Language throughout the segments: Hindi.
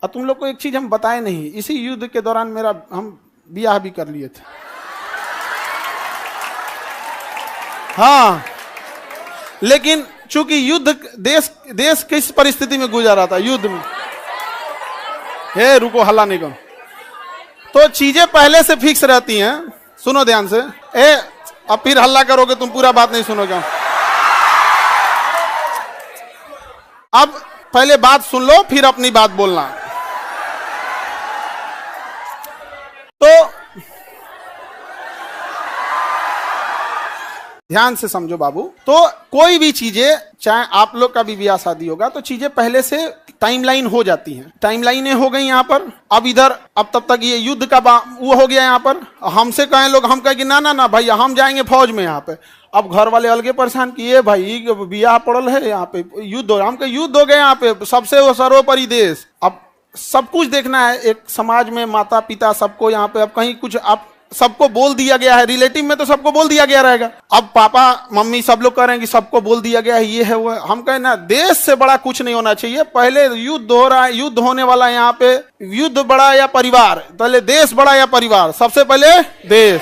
और तुम लोग को एक चीज हम बताए नहीं, इसी युद्ध के दौरान हम ब्याह भी कर लिए थे। हाँ, लेकिन चूंकि युद्ध देश किस परिस्थिति में गुजर रहा था, युद्ध में। हे रुको, हल्ला नहीं करो। तो चीजें पहले से फिक्स रहती हैं, सुनो ध्यान से। अब फिर हल्ला करोगे तुम, पूरा बात नहीं सुनोगे। अब पहले बात सुन लो, फिर अपनी बात बोलना। तो ध्यान से समझो बाबू। तो कोई भी चीजें, चाहे आप लोग का भी ब्याह शादी होगा, तो चीजें पहले से टाइमलाइन हो जाती हैं। टाइमलाइनें हो गई यहाँ पर। अब इधर, अब तब तक ये युद्ध का वो हो गया यहाँ पर। हमसे कहें लोग, हम कहें कि ना ना ना भैया, हम जाएंगे फौज में यहाँ पे। अब घर वाले अलगे परेशान किए, भाई ब्याह पड़ल है यहाँ पे, युद्ध हो रहा। हम कहे युद्ध हो गए यहाँ पे, सबसे वो सर्वोपरि देश। अब सब कुछ देखना है, एक समाज में माता पिता सबको यहाँ पे। अब कहीं कुछ आप सबको बोल दिया गया है, रिलेटिव में तो सबको बोल दिया गया रहेगा। अब पापा मम्मी सब लोग कह रहे हैं कि सबको बोल दिया गया है, ये है वो है। हम कहें ना, देश से बड़ा कुछ नहीं होना चाहिए। पहले युद्ध हो रहा है, युद्ध होने वाला है यहाँ पे। युद्ध बड़ा या परिवार, पहले देश बड़ा या परिवार? सबसे पहले देश।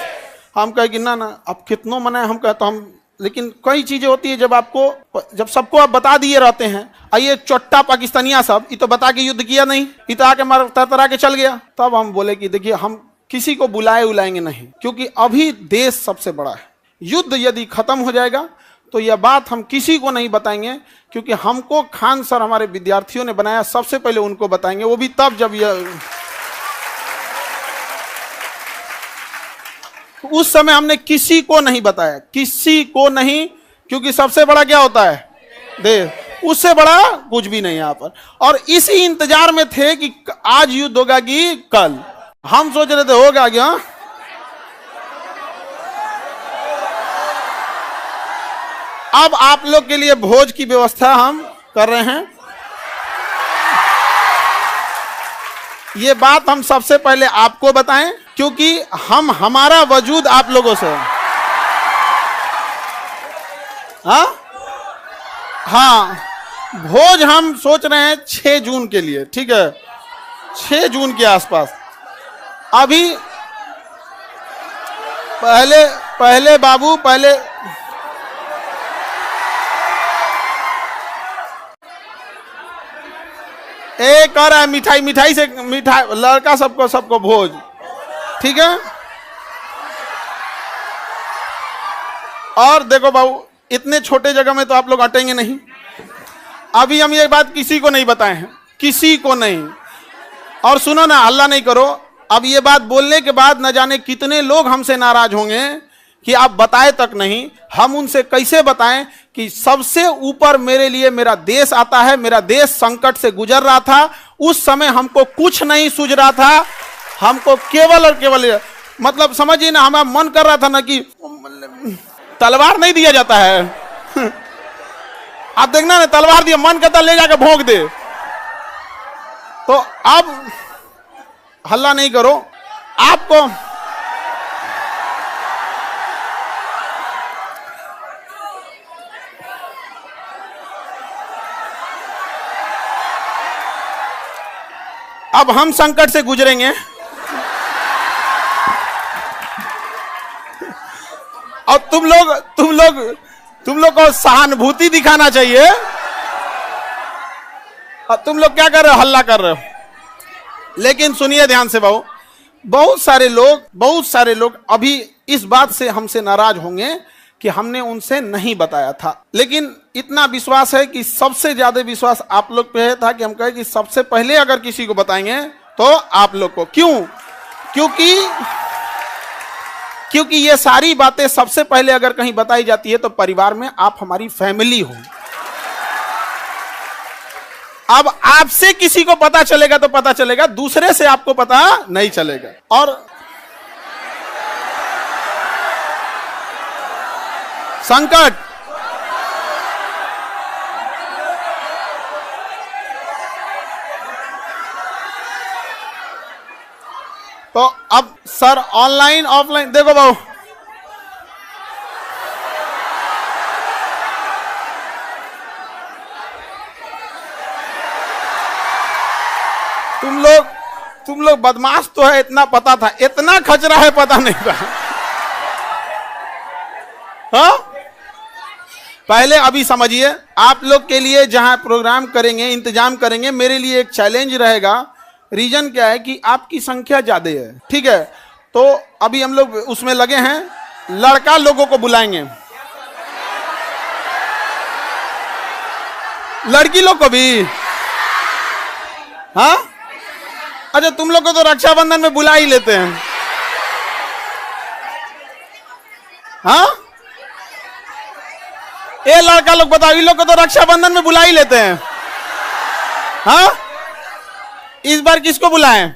हम कहे कि ना ना, अब कितनों मना, हम कहते हम। लेकिन कई चीजें होती है जब सबको आप बता दिए रहते हैं। आइए चोट्टा पाकिस्तानिया सब, ये तो बता के युद्ध किया नहीं, ये तो आके मार तरतरा के चल गया। तब हम बोले कि देखिए, हम किसी को बुलाएंगे नहीं, क्योंकि अभी देश सबसे बड़ा है। युद्ध यदि खत्म हो जाएगा तो यह बात हम किसी को नहीं बताएंगे, क्योंकि हमको खान सर हमारे विद्यार्थियों ने बनाया, सबसे पहले उनको बताएंगे, वो भी तब जब यह। उस समय हमने किसी को नहीं बताया, किसी को नहीं, क्योंकि सबसे बड़ा क्या होता है? देश। उससे बड़ा कुछ भी नहीं यहाँ पर। और इसी इंतजार में थे कि आज युद्ध होगा कि कल। हम सोच रहे थे होगा क्या। अब आप लोग के लिए भोज की व्यवस्था हम कर रहे हैं। ये बात हम सबसे पहले आपको बताएं, क्योंकि हमारा वजूद आप लोगों से। हाँ, भोज हम सोच रहे हैं 6 जून के लिए, ठीक है? 6 जून के आसपास। अभी पहले बाबू, पहले एक और है मिठाई से, लड़का सबको भोज, ठीक है? और देखो बाबू, इतने छोटे जगह में तो आप लोग अटेंगे नहीं। अभी हम ये बात किसी को नहीं बताए हैं, किसी को नहीं। और सुनो ना, हल्ला नहीं करो। अब ये बात बोलने के बाद न जाने कितने लोग हमसे नाराज होंगे कि आप बताए तक नहीं। हम उनसे कैसे बताएं कि सबसे ऊपर मेरे लिए मेरा देश आता है। मेरा देश संकट से गुजर रहा था, उस समय हमको कुछ नहीं सूझ रहा था। हमको केवल और केवल, मतलब समझिए ना, हमारा मन कर रहा था ना कि तलवार नहीं दिया जाता है। आप देखना ना, तलवार दिया, मन करता ले जाकर भोंक दे। तो अब हल्ला नहीं करो। आपको अब हम संकट से गुजरेंगे, और तुम लोग को सहानुभूति दिखाना चाहिए। और तुम लोग क्या कर रहे हो? हल्ला कर रहे हो। लेकिन सुनिए ध्यान से बाबू, बहुत सारे लोग अभी इस बात से हमसे नाराज होंगे कि हमने उनसे नहीं बताया था। लेकिन इतना विश्वास है कि सबसे ज्यादा विश्वास आप लोग पे था कि हम कहे कि सबसे पहले अगर किसी को बताएंगे तो आप लोग को। क्यों? क्योंकि ये सारी बातें सबसे पहले अगर कहीं बताई जाती है तो परिवार में आप हमारी फैमिली हो। अब आपसे किसी को पता चलेगा तो पता चलेगा, दूसरे से आपको पता नहीं चलेगा। और संकट, तो अब सर ऑनलाइन ऑफलाइन देखो बाबू, तुम लोग बदमाश तो है, इतना पता था, इतना खचरा है पता नहीं था। हाँ, पहले अभी समझिए, आप लोग के लिए जहां प्रोग्राम करेंगे, इंतजाम करेंगे, मेरे लिए एक चैलेंज रहेगा। रीजन क्या है कि आपकी संख्या ज्यादा है, ठीक है? तो अभी हम लोग उसमें लगे हैं, लड़का लोगों को बुलाएंगे, लड़की लोग को भी। हाँ, अच्छा, तुम लोग को तो रक्षाबंधन में बुला ही लेते हैं। हाँ, ये लड़का लोग बताओ, इन लोग को तो रक्षाबंधन में बुला ही लेते हैं। हाँ, इस बार किसको बुलाएं?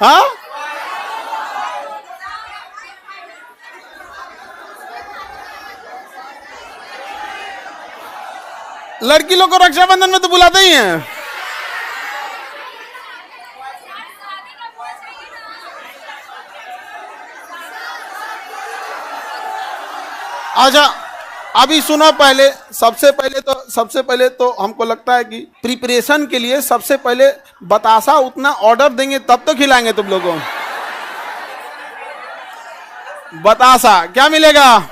हाँ, लड़की लोग को रक्षाबंधन में तो बुलाते ही हैं। अच्छा, अभी सुनो, पहले सबसे पहले तो हमको लगता है कि प्रिपरेशन के लिए सबसे पहले बतासा उतना ऑर्डर देंगे तब तो खिलाएंगे तुम लोगों को। बतासा क्या मिलेगा?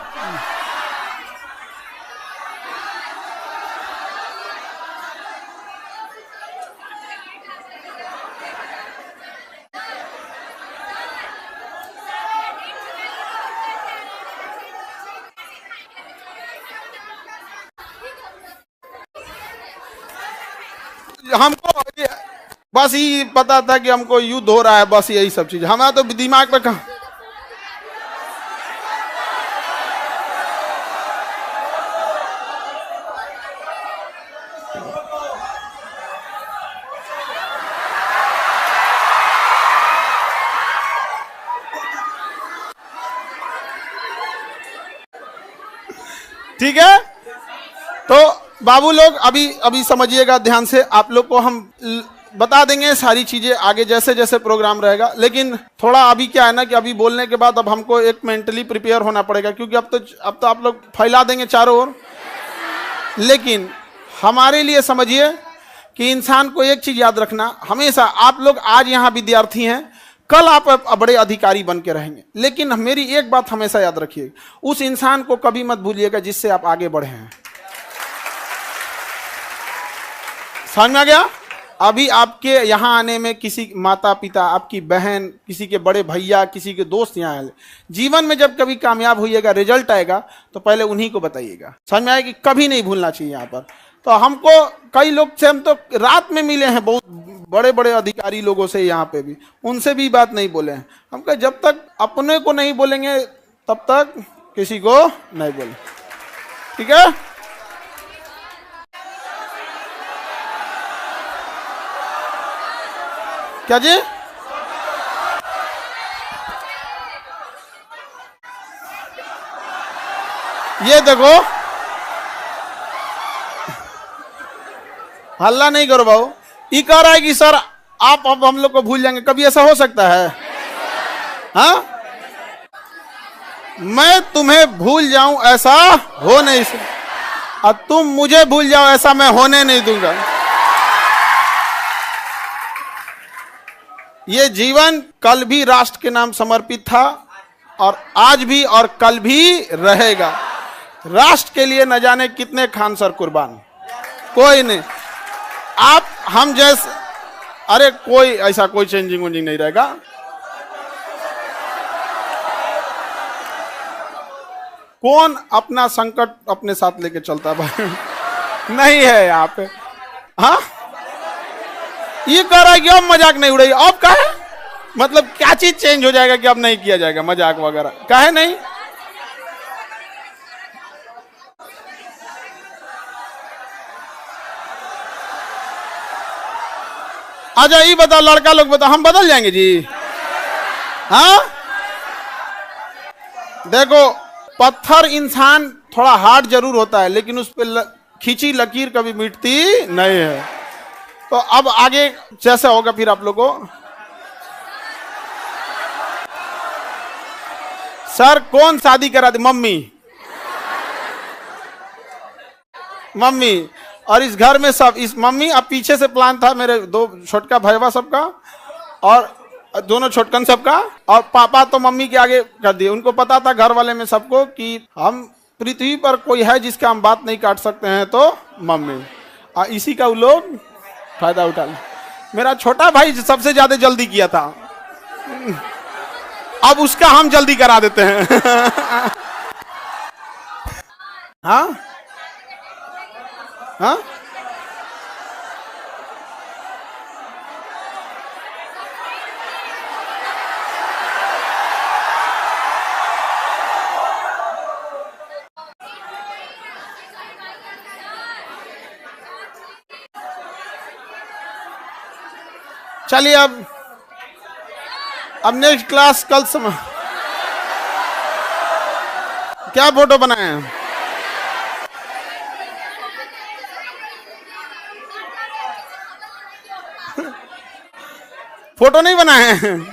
हमको बस ये पता था कि हमको युद्ध हो रहा है, बस यही सब चीज हमारा तो दिमाग में कहा। ठीक है, तो बाबू लोग अभी समझिएगा ध्यान से, आप लोग को हम बता देंगे सारी चीजें आगे जैसे जैसे प्रोग्राम रहेगा। लेकिन थोड़ा अभी क्या है ना कि अभी बोलने के बाद अब हमको एक मेंटली प्रिपेयर होना पड़ेगा, क्योंकि अब तो आप लोग फैला देंगे चारों ओर। लेकिन हमारे लिए समझिए कि इंसान को एक चीज याद रखना, हमेशा आप लोग आज यहाँ विद्यार्थी हैं, कल आप बड़े अधिकारी बन के रहेंगे। लेकिन मेरी एक बात हमेशा याद रखिए, उस इंसान को कभी मत भूलिएगा जिससे आप आगे बढ़े हैं। समझ में आ गया? अभी आपके यहाँ आने में किसी माता पिता, आपकी बहन, किसी के बड़े भैया, किसी के दोस्त यहाँ आए, जीवन में जब कभी कामयाब होइएगा, रिजल्ट आएगा, तो पहले उन्हीं को बताइएगा। समझ में आया कि कभी नहीं भूलना चाहिए यहाँ पर। तो हमको कई लोग से हम तो रात में मिले हैं, बहुत बड़े बड़े अधिकारी लोगों से यहाँ पे भी, उनसे भी बात नहीं बोले हैं। हम कहे जब तक अपने को नहीं बोलेंगे तब तक किसी को नहीं बोले, ठीक है? क्या जी? ये देखो, हल्ला नहीं करो भाऊ। ये कह रहा है कि सर आप अब हम लोग को भूल जाएंगे, कभी ऐसा हो सकता है? हाँ, मैं तुम्हें भूल जाऊं ऐसा हो नहीं सकता, और तुम मुझे भूल जाओ ऐसा मैं होने नहीं दूंगा। ये जीवन कल भी राष्ट्र के नाम समर्पित था, और आज भी और कल भी रहेगा। राष्ट्र के लिए न जाने कितने खान सर कुर्बान, कोई नहीं। आप हम जैसे, अरे कोई ऐसा कोई चेंजिंग वेंजिंग नहीं रहेगा। कौन अपना संकट अपने साथ लेके चलता भाई? नहीं है यहाँ पे। हाँ, ये कह रहा है कि अब मजाक नहीं उड़ेगी, अब कहे मतलब क्या चीज चेंज हो जाएगा कि अब नहीं किया जाएगा मजाक वगैरह? कहे नहीं। अच्छा ये बताओ, लड़का लोग बताओ, हम बदल जाएंगे जी? हाँ, देखो, पत्थर इंसान थोड़ा हार्ड जरूर होता है, लेकिन उस पर खींची लकीर कभी मिटती नहीं है। तो अब आगे जैसा होगा फिर आप लोगों को। सर कौन शादी करा दी? मम्मी। मम्मी, और इस घर में सब, इस मम्मी, अब पीछे से प्लान था मेरे दो छोटका भैया सबका और दोनों छोटकन सबका, और पापा तो मम्मी के आगे कर दिए। उनको पता था घर वाले में सबको कि हम पृथ्वी पर कोई है जिसका हम बात नहीं काट सकते हैं तो मम्मी, और इसी का वो लोग फायदा उठा लिया। मेरा छोटा भाई सबसे ज्यादा जल्दी किया था, अब उसका हम जल्दी करा देते हैं। हाँ हाँ, चलिए अब नेक्स्ट क्लास कल समय क्या फोटो बनाए हैं? फोटो नहीं बनाए हैं,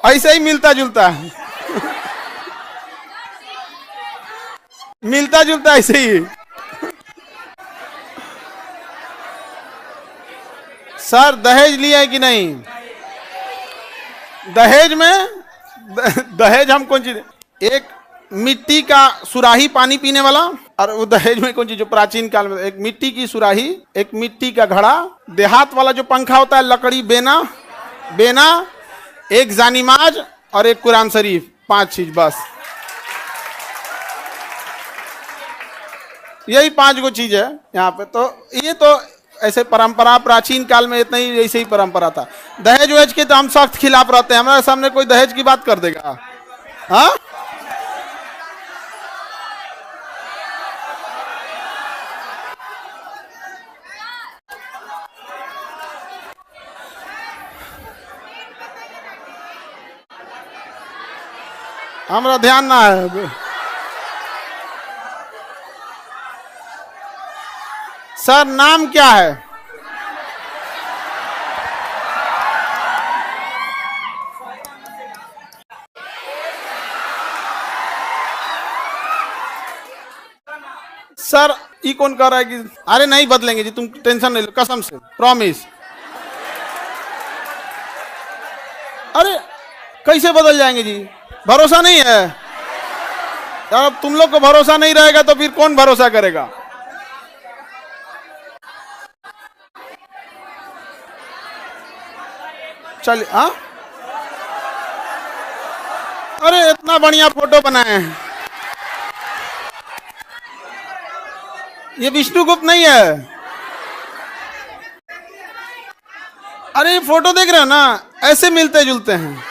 ऐसे ही मिलता जुलता मिलता जुलता ऐसे ही। सर दहेज लिया है कि नहीं? दहेज में दहेज हम कौन चीज, एक मिट्टी का सुराही पानी पीने वाला, और वो दहेज में कौन चीज जो प्राचीन काल में एक मिट्टी की सुराही, एक मिट्टी का घड़ा, देहात वाला जो पंखा होता है लकड़ी, बेना बेना, एक जानीमाज और एक कुरान शरीफ, 5 चीज बस। यही 5 गो चीज है यहाँ पे। तो ये तो ऐसे परंपरा प्राचीन काल में इतना ही ऐसे ही परंपरा था। दहेज वहेज के तो हम सख्त खिलाफ रहते हैं, हमारे सामने कोई दहेज की बात कर देगा? हाँ, हमारा ध्यान ना है। सर नाम क्या है? सर ये कौन कह रहा है कि अरे नहीं बदलेंगे जी, तुम टेंशन नहीं लो, कसम से प्रॉमिस। अरे कैसे बदल जाएंगे जी, भरोसा नहीं है यार। अब तुम लोग को भरोसा नहीं रहेगा तो फिर कौन भरोसा करेगा? चलिए हाँ, अरे इतना बढ़िया फोटो बनाए हैं। ये विष्णुगुप्त नहीं है? अरे ये फोटो देख रहे हो ना, ऐसे मिलते जुलते हैं।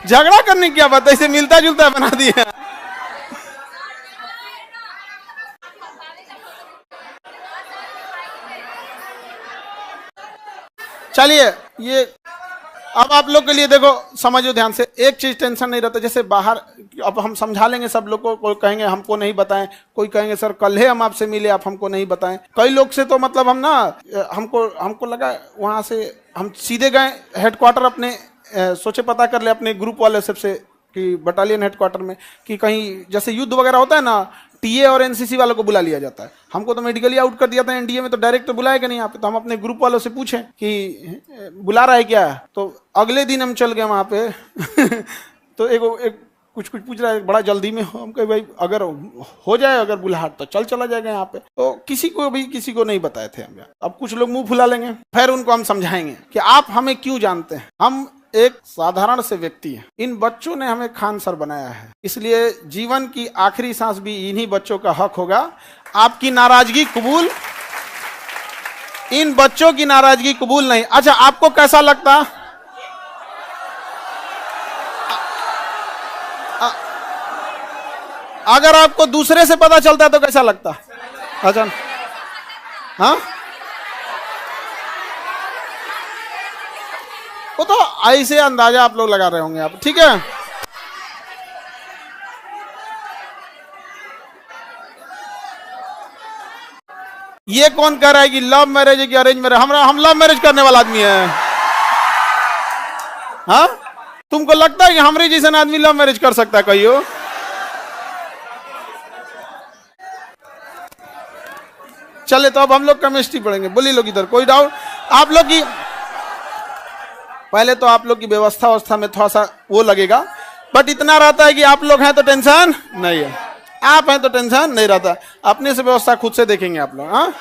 झगड़ा करने की क्या बात है, ऐसे मिलता जुलता बना दिया। चलिए ये अब आप लोग के लिए देखो, समझो ध्यान से, एक चीज टेंशन नहीं रहता। जैसे बाहर अब हम समझा लेंगे सब लोग को, कोई कहेंगे हमको नहीं बताएं, कोई कहेंगे सर कल ही हम आपसे मिले आप हमको नहीं बताएं। कई लोग से तो मतलब हम ना, हमको लगा वहां से हम सीधे गए हेडक्वार्टर अपने, सोचे पता कर ले अपने ग्रुप वाले सबसे कि बटालियन हेडक्वार्टर में कि कहीं जैसे युद्ध वगैरह होता है ना, टीए और एनसीसी वालों को बुला लिया जाता है। हमको तो मेडिकली आउट कर दिया था एनडीए में, तो डायरेक्ट तो बुलाएगा नहीं यहाँ पे। तो हम अपने ग्रुप वालों से पूछें कि बुला रहा है क्या, तो अगले दिन हम चल गए वहाँ पे। तो एक कुछ पूछ रहा है, बड़ा जल्दी में हो। हम कहे भाई अगर हो जाए अगर बुलाहट तो चला जाएगा यहाँ पे। तो किसी को नहीं बताए थे हम। अब कुछ लोग मुंह फुला लेंगे, फिर उनको हम समझाएंगे कि आप हमें क्यों जानते हैं, हम एक साधारण से व्यक्ति है। इन बच्चों ने हमें खान सर बनाया है, इसलिए जीवन की आखिरी सांस भी इन्हीं बच्चों का हक होगा। आपकी नाराजगी कबूल, इन बच्चों की नाराजगी कबूल नहीं। अच्छा आपको कैसा लगता, अगर आपको दूसरे से पता चलता तो कैसा लगता? अच्छा हाँ, वो तो ऐसे अंदाजा आप लोग लगा रहे होंगे आप, ठीक है। ये कौन कह रहा है कि लव मैरिज है कि अरेंज मैरिज? हम लव मैरिज करने वाला आदमी है। हाँ तुम तुमको लगता है कि हमारे जैसा आदमी लव मैरिज कर सकता है कहियो? चले तो अब हम लोग केमिस्ट्री पढ़ेंगे। बोलिए लोग इधर, कोई डाउट? आप लोग की पहले तो आप लोग की व्यवस्था में थोड़ा सा वो लगेगा, बट इतना रहता है कि आप लोग हैं तो टेंशन नहीं है, आप हैं तो टेंशन नहीं रहता। अपने से व्यवस्था खुद से देखेंगे आप लोग। हाँ